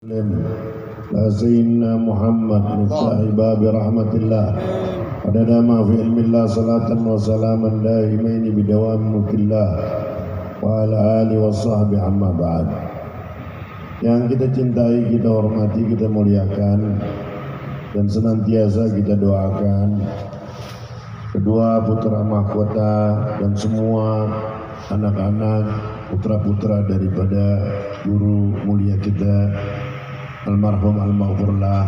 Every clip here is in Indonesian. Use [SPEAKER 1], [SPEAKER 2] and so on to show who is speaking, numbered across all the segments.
[SPEAKER 1] Sayyidina Muhammad miftahi babi rahmatillah adada ma fi ilmillah salatan wa salaman daimaini bidawam mulkillah wa ala alihi wa sahbihi amma ba'd. Yang kita cintai, kita hormati, kita muliakan dan senantiasa kita doakan kedua putra mahkota dan semua anak-anak putra-putra daripada guru mulia kita almarhum al-maghfurlah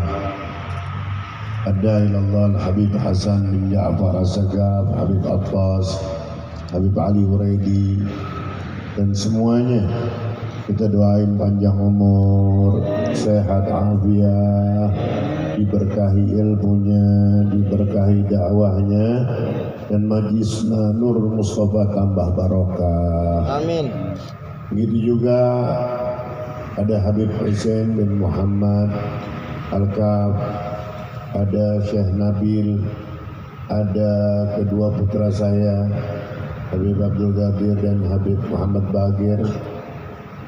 [SPEAKER 1] adda ilallah al-habib Hasan bin Ja'far As-Sagaf, Habib Abbas, Habib Ali Huraidi dan semuanya kita doain panjang umur, sehat afiat, diberkahi ilmunya, diberkahi dakwahnya dan majlisnya Nur Mustafa tambah barokah. Amin. Begitu juga ada Habib Hussein bin Muhammad Al-Kaf, ada Syekh Nabil, ada kedua putra saya Habib Abdul Ghabir dan Habib Muhammad Bagir,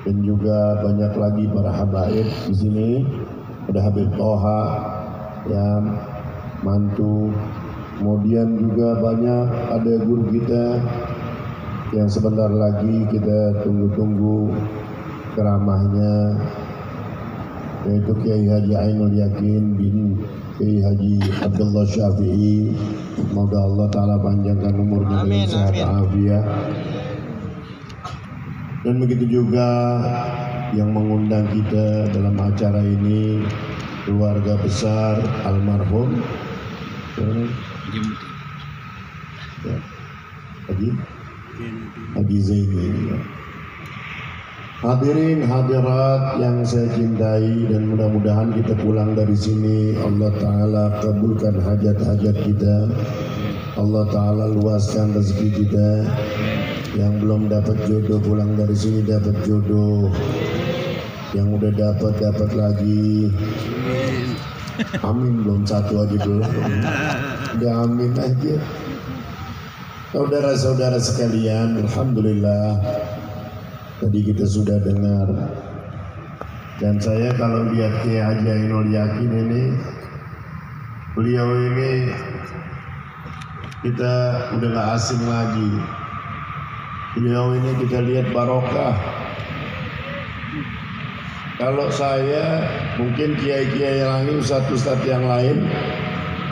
[SPEAKER 1] dan juga banyak lagi para habaib di sini. Ada Habib Toha yang mantu, kemudian juga banyak ada guru kita yang sebentar lagi kita tunggu-tunggu keramahnya, yaitu Kiai Haji Ainul Yakin bin Kiai Haji Abdullah Syafi'i. Semoga Allah Ta'ala panjangkan umurnya dengan sehat afiat. Dan begitu juga yang mengundang kita dalam acara ini keluarga besar almarhum Haji Zaini. Hadirin hadirat yang saya cintai, dan mudah-mudahan kita pulang dari sini Allah Ta'ala kabulkan hajat-hajat kita, Allah Ta'ala luaskan rezeki kita. Yang belum dapat jodoh pulang dari sini dapat jodoh, yang udah dapat lagi. Amin, belum satu aja belum, udah amin aja. Saudara-saudara sekalian, alhamdulillah tadi kita sudah dengar, dan saya kalau lihat Kiai Haji Ainul Yakin ini, beliau ini kita udah gak asing lagi. Beliau ini kita lihat barokah. Kalau saya mungkin kiai-kiai yang lain, ustaz-ustaz yang lain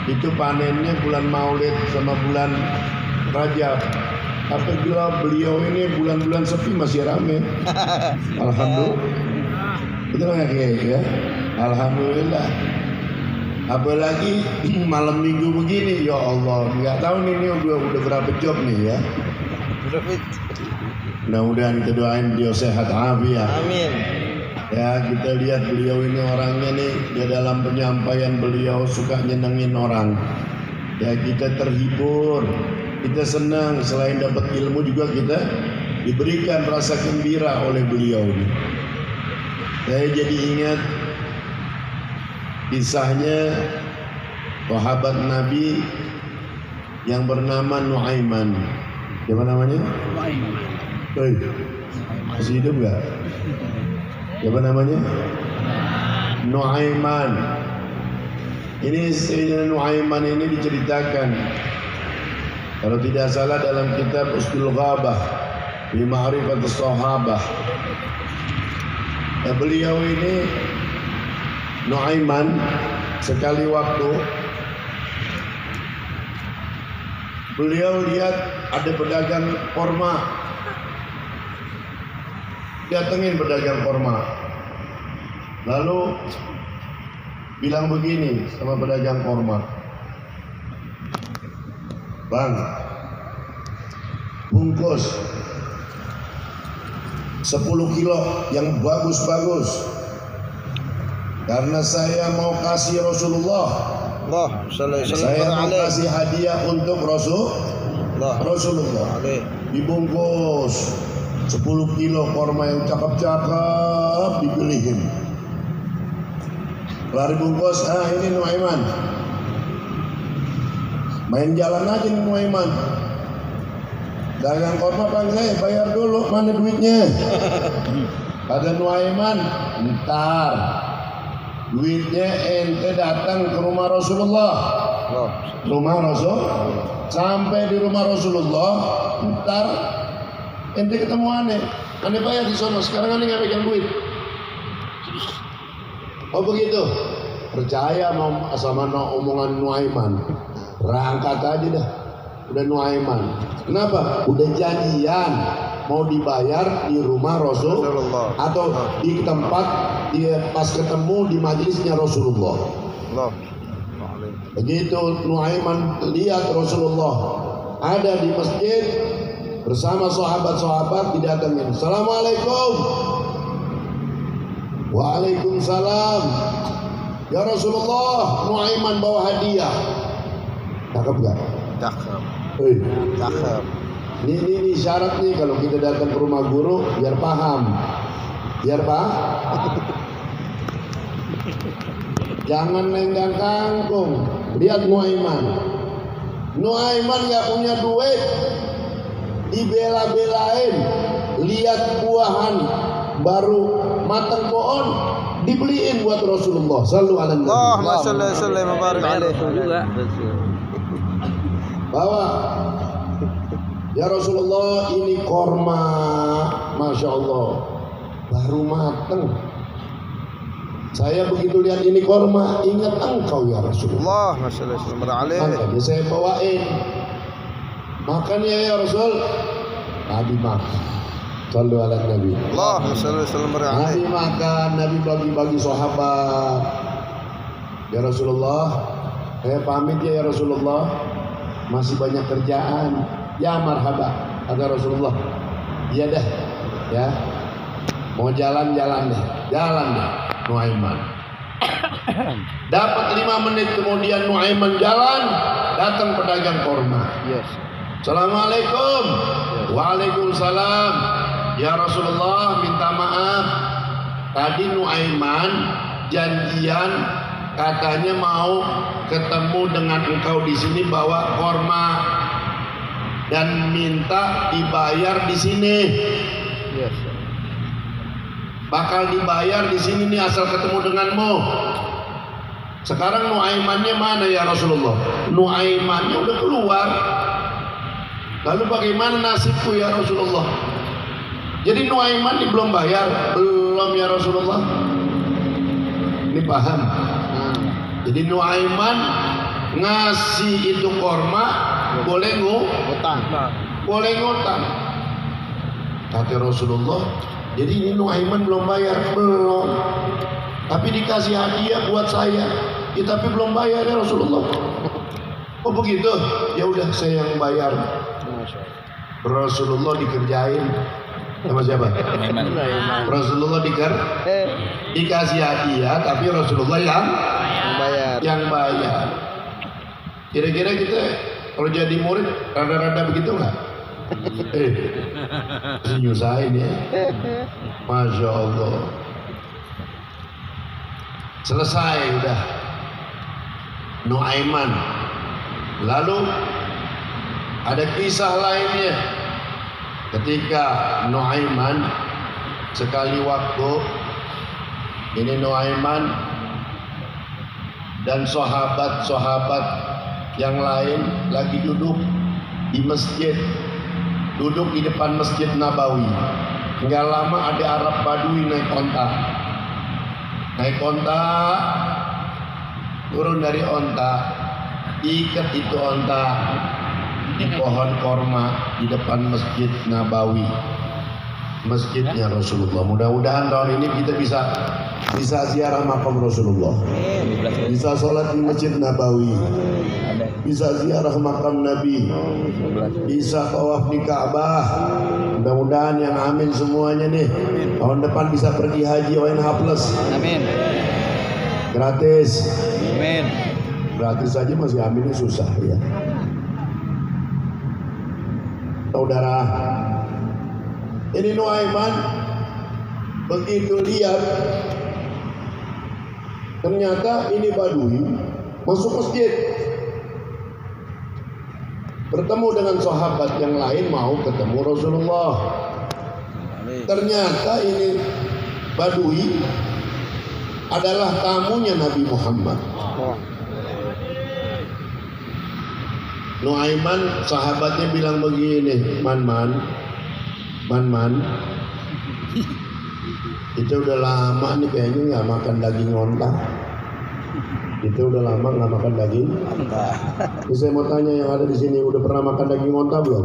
[SPEAKER 1] itu panennya bulan Maulid sama bulan Rajab. Apabila beliau ini bulan-bulan sepi masih rame. Alhamdulillah. Betul nggak kiai ya? Alhamdulillah. Apalagi malam minggu begini, ya Allah, nggak tahu nih ini udah berapa job nih ya. Mudah-mudahan kita doain beliau sehat afiat. Amin. Ya, kita lihat beliau ini orangnya nih, ya dalam penyampaian beliau suka nyenengin orang. Ya, kita terhibur, kita senang, selain dapat ilmu juga kita diberikan rasa gembira oleh beliau ini. Saya jadi ingat kisahnya sahabat Nabi yang bernama Nuaiman. Siapa namanya? Masih hidup gak? Siapa namanya? Nuaiman. Ini Sayyidina Nuaiman ini diceritakan, kalau tidak salah dalam kitab Usdul Ghabah bi Ma'rifatus Sahabah. Beliau ini Nuaiman sekali waktu beliau lihat ada pedagang korma, datengin pedagang korma, lalu bilang begini sama pedagang korma, "Bang, bungkus 10 kilo yang bagus-bagus, karena saya mau kasih Rasulullah. Saya mau kasih hadiah untuk Rasulullah. Dibungkus 10 kilo korma yang cakep-cakep, dipilihin. Lari bungkus, ini Nuaiman. Main jalan aja nih Nuaiman. Dagang korma panggil, bayar dulu, mana duitnya? Kata Nuaiman, ntar. duitnya ente datang ke rumah Rasulullah. Rumah Rasul, sampai di rumah Rasulullah, ntar ente ketemu aneh bayar di sono. Sekarang aneh nggak pegang duit. Oh begitu. Percaya sama omongan Nuaiman, rangkat aja dah. Udah Nuaiman. Kenapa? Udah janjian mau dibayar di rumah Rasulullah atau di tempat dia pas ketemu di majelisnya Rasulullah. Begitu Nuaiman lihat Rasulullah ada di masjid bersama sahabat-sahabat, didatangin. Assalamualaikum. Waalaikumsalam. Ya Rasulullah, Nuaiman bawa hadiah. Cakep gak?
[SPEAKER 2] Cakep.
[SPEAKER 1] Cakep. Ini syarat nih kalau kita datang ke rumah guru biar paham. Biar paham. Jangan nenggang kangkung. Lihat Nuaiman. Nuaiman gak punya duit, dibela-belain. Lihat buahan baru matang pohon, dibeliin buat Rasulullah. Sallu ala Nabi.
[SPEAKER 2] Allahumma shalli wa sallim wa barik alaihi juga.
[SPEAKER 1] Bawa. Ya Rasulullah, ini korma, Masya Allah, baru matang. Saya begitu lihat ini korma, ingat engkau ya Rasulullah.
[SPEAKER 2] Allahumma shalli wa sallim wa barik alaihi.
[SPEAKER 1] Makanya saya bawain. Makan ya Rasul. Nabi makan. Sallu ala Nabi.
[SPEAKER 2] Allahumma shalli wa sallim wa barik alaihi.
[SPEAKER 1] Nabi makan, Nabi bagi-bagi sahabat. Ya Rasulullah, saya pamit ya Rasulullah. Masih banyak kerjaan. Ya marhaba, kata Rasulullah. Iya dah, ya. Mau jalan-jalan deh, jalan deh. Nuaiman. Dapat 5 menit kemudian Nuaiman jalan, datang pedagang korma.
[SPEAKER 2] Yes.
[SPEAKER 1] Assalamualaikum. Waalaikumsalam. Ya Rasulullah, minta maaf. Tadi Nuaiman janjian katanya mau ketemu dengan engkau di sini bawa korma dan minta dibayar di sini.
[SPEAKER 2] Yes.
[SPEAKER 1] Bakal dibayar di sini nih asal ketemu denganmu. Sekarang Nuaimannya mana ya Rasulullah? Nuaimannya udah keluar. Lalu bagaimana nasibku ya Rasulullah? Jadi Nuaiman ini belum bayar? Belum ya Rasulullah. Ini paham? Jadi Nuaiman ngasih itu korma boleh ngutang. Boleh ngutang. Kata Rasulullah, jadi ini Nuaiman belum bayar? Belum. Tapi dikasih hadiah buat saya. Ya, tapi belum bayar ya Rasulullah. Oh begitu? Ya udah saya yang bayar. Rasulullah dikerjain sama siapa? Rasulullah dikasih hadiah, tapi Rasulullah yang bayar. Kira-kira kita kalau jadi murid rada-rada begitu nggak? Nyusahin ya. Masya Allah. Selesai udah Nuaiman. Lalu ada kisah lainnya ketika Nuaiman sekali waktu ini Nuaiman dan sahabat-sahabat yang lain lagi duduk di masjid, duduk di depan Masjid Nabawi. Enggak lama ada Arab Badui naik onta, turun dari onta, ikat itu onta di pohon korma di depan Masjid Nabawi, masjidnya Rasulullah. Mudah-mudahan tahun ini kita bisa ziarah makam Rasulullah, bisa sholat di Masjid Nabawi, bisa ziarah makam Nabi, bisa tawaf di Ka'bah. Mudah-mudahan yang amin semuanya nih. Tahun depan bisa pergi haji ONH plus.
[SPEAKER 2] Amin.
[SPEAKER 1] Gratis.
[SPEAKER 2] Amin.
[SPEAKER 1] Gratis aja masih aminnya susah ya. Saudara, ini Nuaiman begitu lihat ternyata ini Badui masuk masjid, bertemu dengan sahabat yang lain mau ketemu Rasulullah. Ternyata ini Badui adalah tamunya Nabi Muhammad. Nuaiman sahabatnya bilang begini, Man, kita udah lama nih kayaknya nggak makan daging onta. Kita udah lama nggak makan daging onta. Jadi saya mau tanya yang ada di sini udah pernah makan daging onta belum?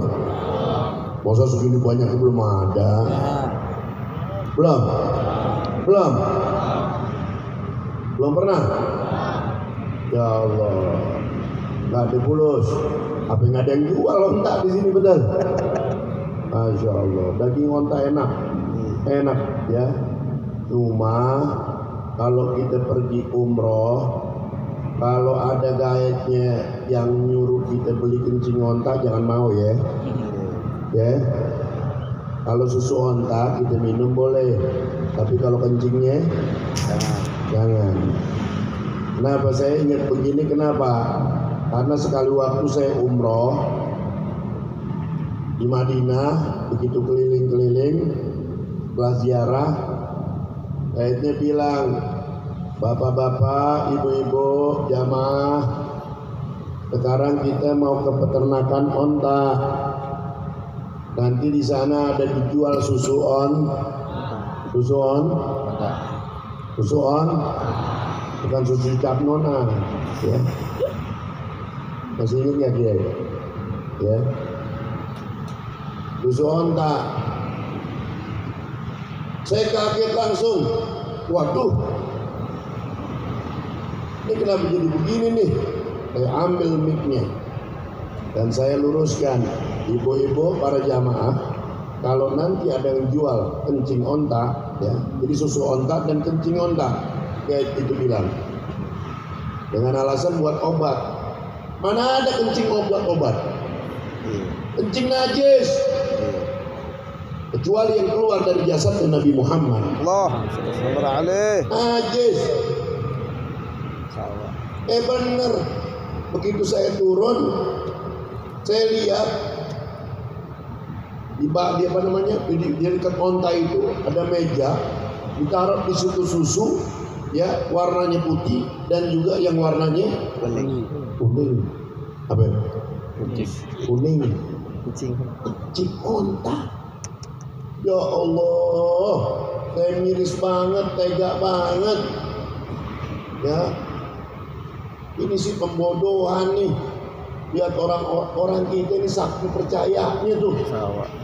[SPEAKER 1] Masa segini banyak belum ada? Belum pernah? Ya Allah, nggak ada pulus. Apa nggak ada yang jual onta di sini betul? Masya Allah, daging onta enak ya. Cuma kalau kita pergi umroh, kalau ada gaetnya yang nyuruh kita beli kencing onta, jangan mau ya. Kalau susu onta kita minum boleh, tapi kalau kencingnya jangan. Kenapa saya ingat begini? Kenapa? Karena sekali waktu saya umroh di Madinah, begitu keliling-keliling setelah ziarah, gaetnya bilang, bapak-bapak, ibu-ibu, jamaah, sekarang kita mau ke peternakan onta. Nanti di sana ada dijual susu on, bukan susu cap nona, ya. Masih ingat nggak dia? Ya. Susu onta. Saya kaget langsung. Waduh, ini kenapa jadi begini nih? Saya ambil mic-nya dan saya luruskan, ibu-ibu para jamaah, kalau nanti ada yang jual kencing onta, ya, jadi susu onta dan kencing onta, kayak itu bilang, dengan alasan buat obat. Mana ada kencing obat? Kencing najis. Kecuali yang keluar dari jasad Nabi Muhammad. Najis. Bener. Begitu saya turun, saya lihat di apa namanya, di dekat onta itu ada meja, ditaruh di situ susu, ya, warnanya putih dan juga yang warnanya kuning. Apa? Kuning. Kencing onta. Ya Allah, saya miris banget, tega banget. Ya, ini sih pembodohan nih. Lihat orang kita ini saking percayanya tuh,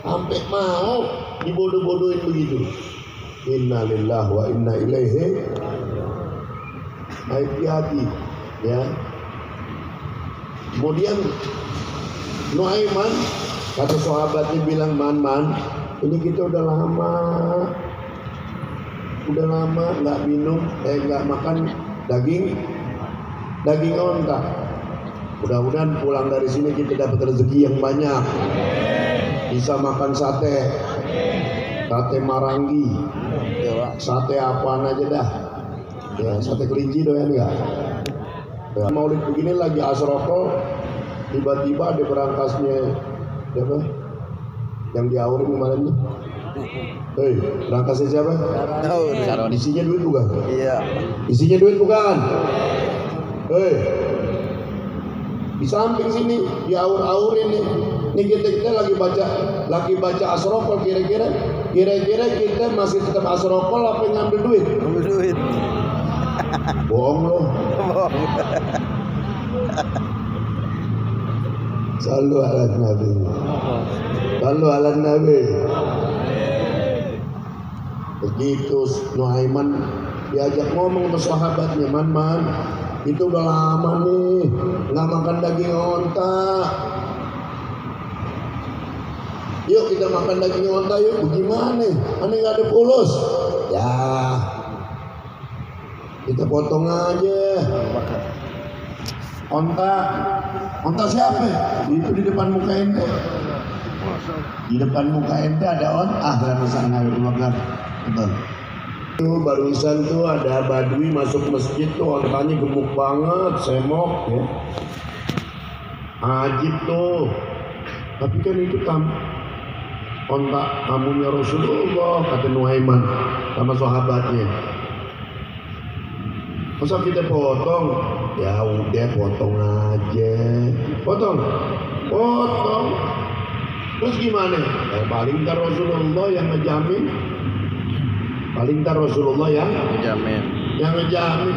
[SPEAKER 1] sampai mau dibodoh-bodohin begitu. Inna lillahi wa inna ilaihi. Hati-hati, ya. Kemudian Nuaiman, kata sahabatnya bilang, Man, ini kita udah lama nggak minum, nggak makan daging onta. Mudah-mudahan pulang dari sini kita dapat rezeki yang banyak, bisa makan sate marangi, sate apaan aja dah, ya, sate kelinci doyan nggak? Ya. Maulid begini lagi asrokol, tiba-tiba ada berangkasnya, siapa? Yang diaurin kemarin nih. Hei, berangkasnya siapa? Isinya duit bukan? Iya. Isinya duit bukan? Hei, di samping sini diaur-aurin nih. Nih kita lagi baca asrokol, kira-kira kita masih tetap asrokol apa ngambil duit? Ngambil duit. Bohong loh. Sallu ala Nabi. Begitu Nuaiman diajak ngomong sama sahabatnya, Man, itu udah lama nih nggak makan daging onta. Yuk kita makan daging onta yuk. Bagaimana? Aneh nggak ada pulus. Ya, kita potong aja. Onta siapa? Itu di depan muka ente. Di depan muka ente ada onta. Betul. Itu barusan tuh ada badui masuk masjid tuh, ontanya gemuk banget, semok ya. Ajib tuh. Tapi kan itu onta tamunya Rasulullah, kata Nuaiman sama sahabatnya. Masa kita potong? Ya udah potong aja. Potong. Terus gimana? Paling ntar Rasulullah yang ngejamin. Yang ngejamin.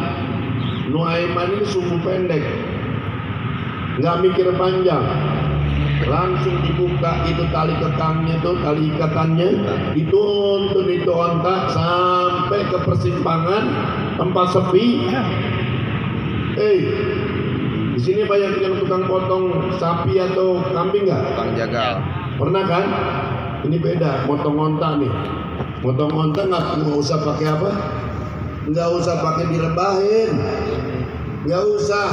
[SPEAKER 1] Nuaiman ini sumbu pendek, nggak mikir panjang, langsung dibuka itu tali kekangnya tuh, tali ikatannya, dituntun itu ontak sampai ke persimpangan tempat sepi. Di sini banyak yang tukang potong sapi atau kambing nggak?
[SPEAKER 2] Tukang jagal.
[SPEAKER 1] Pernah kan? Ini beda, motong onta nih. Motong onta nggak usah pakai apa? Nggak usah pakai direbahin, nggak usah,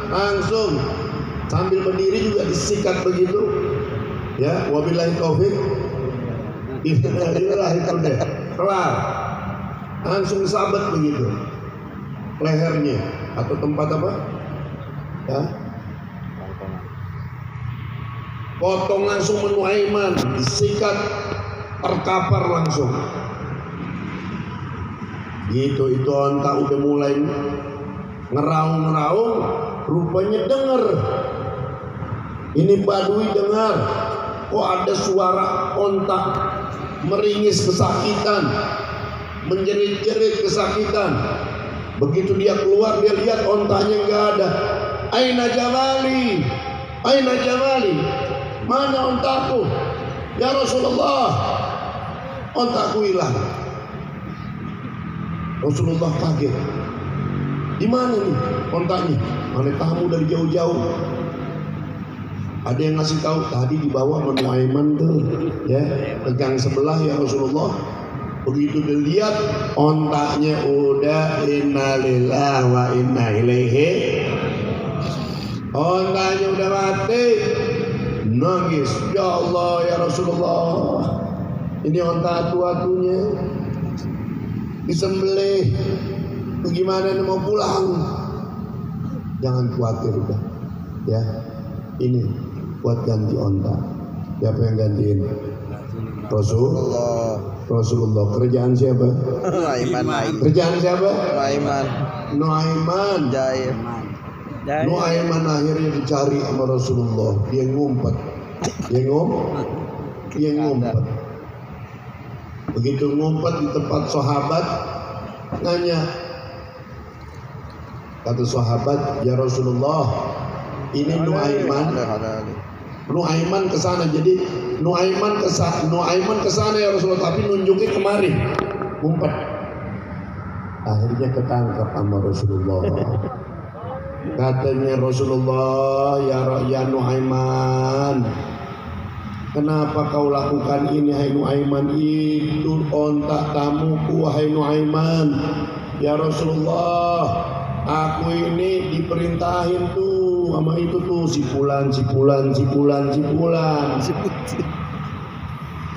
[SPEAKER 1] langsung sambil berdiri juga disikat begitu. Ya, wabillahi taufik. Inilah itu deh, kelar. Langsung sabet begitu, lehernya atau tempat apa? Ya, potong langsung menuaiman, disikat, terkapar langsung. Gitu, itu onta udah mulai ngeraung-ngeraung, rupanya dengar. Ini Badui dengar, kok ada suara onta meringis kesakitan, menjerit-jerit kesakitan. Begitu dia keluar, dia lihat ontanya nggak ada. Aina Jamali, mana ontaku? Ya Rasulullah, ontaku hilang. Rasulullah kaget. Di mana nih ontaknya? Mana tamu dari jauh-jauh. Ada yang ngasih tahu tadi dibawa Nuaiman tuh, ya, pegang sebelah ya Rasulullah. Begitu dilihat ontaknya udah innalillahi wa inna ilaihi. Ontaknya udah mati. Nangis, ya Allah ya Rasulullah. Ini onta tua-tuanya disembelih, bagaimana mau pulang? Jangan khawatir udah, ya. Ini buat ganti onta. Siapa yang gantiin? Rasulullah. Kerjaan siapa? Kerjaan siapa? Nuaiman. Nuaiman akhirnya dicari sama Rasulullah. Dia ngumpet. Begitu ngumpet di tempat sahabat, nanya, kata sahabat, ya Rasulullah, ini Nuaiman kesana. Jadi Nuaiman kesana ya Rasulullah, tapi nunjuknya kemari, ngumpet. Akhirnya ketangkap sama Rasulullah. Katanya Rasulullah, ya Nuaiman, kenapa kau lakukan ini hai Nuaiman? Itu ontak tamuku hai Nuaiman. Ya Rasulullah, aku ini diperintahin tuh sama itu tuh si Fulan.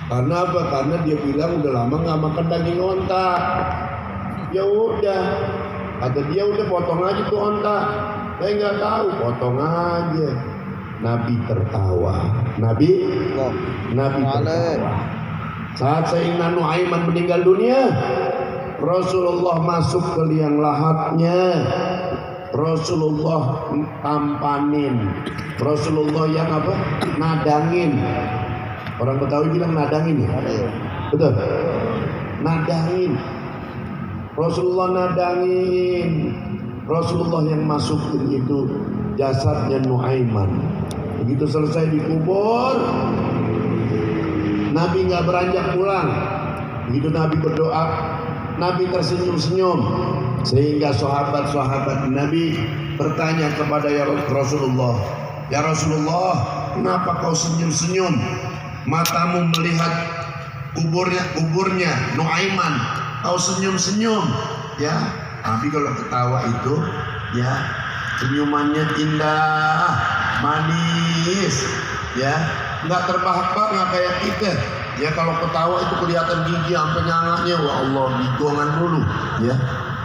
[SPEAKER 1] Karena apa? Karena dia bilang udah lama nggak makan daging ontak. Ya udah, kata dia udah potong aja tuh ontak. Saya nggak tahu, potong aja. Nabi tertawa. Nabi tertawa. Saat Sayyidina Nuaiman meninggal dunia, Rasulullah masuk ke liang lahatnya. Rasulullah tampanin. Rasulullah yang apa? Nadangin. Orang Betawi bilang nadangin ya? Betul? Nadangin. Rasulullah nadangin. Rasulullah yang masukin itu jasadnya Nuaiman. Begitu selesai dikubur, Nabi nggak beranjak pulang. Begitu Nabi berdoa, Nabi tersenyum-senyum, sehingga sahabat-sahabat Nabi bertanya kepada Rasulullah, ya Rasulullah, kenapa kau senyum-senyum? Matamu melihat kuburnya Nuaiman, kau senyum-senyum, ya. Nabi kalau ketawa itu, ya, senyumannya indah, manis, ya, nggak terbahak-bahak, nggak kayak kita. Ya kalau ketawa itu kelihatan gigi sampai nyangaknya, wah Allah, gigongan dulu, ya,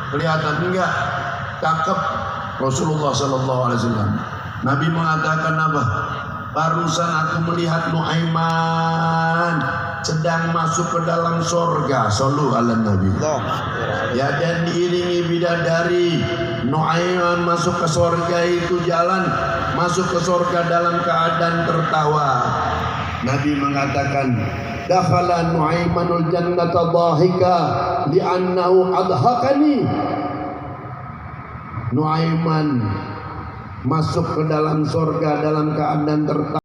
[SPEAKER 1] kelihatan enggak, cakep. Rasulullah SAW. Nabi mengatakan apa? Barusan aku melihat Nuaiman sedang masuk ke dalam surga. Sallu ala Nabi. Ya, dan diiringi bidadari Nuaiman masuk ke surga itu jalan masuk ke surga dalam keadaan tertawa. Nabi mengatakan, dakhala Nuaimanul jannata dhahika li'annahu adhakani. Nuaiman masuk ke dalam surga dalam keadaan tertawa.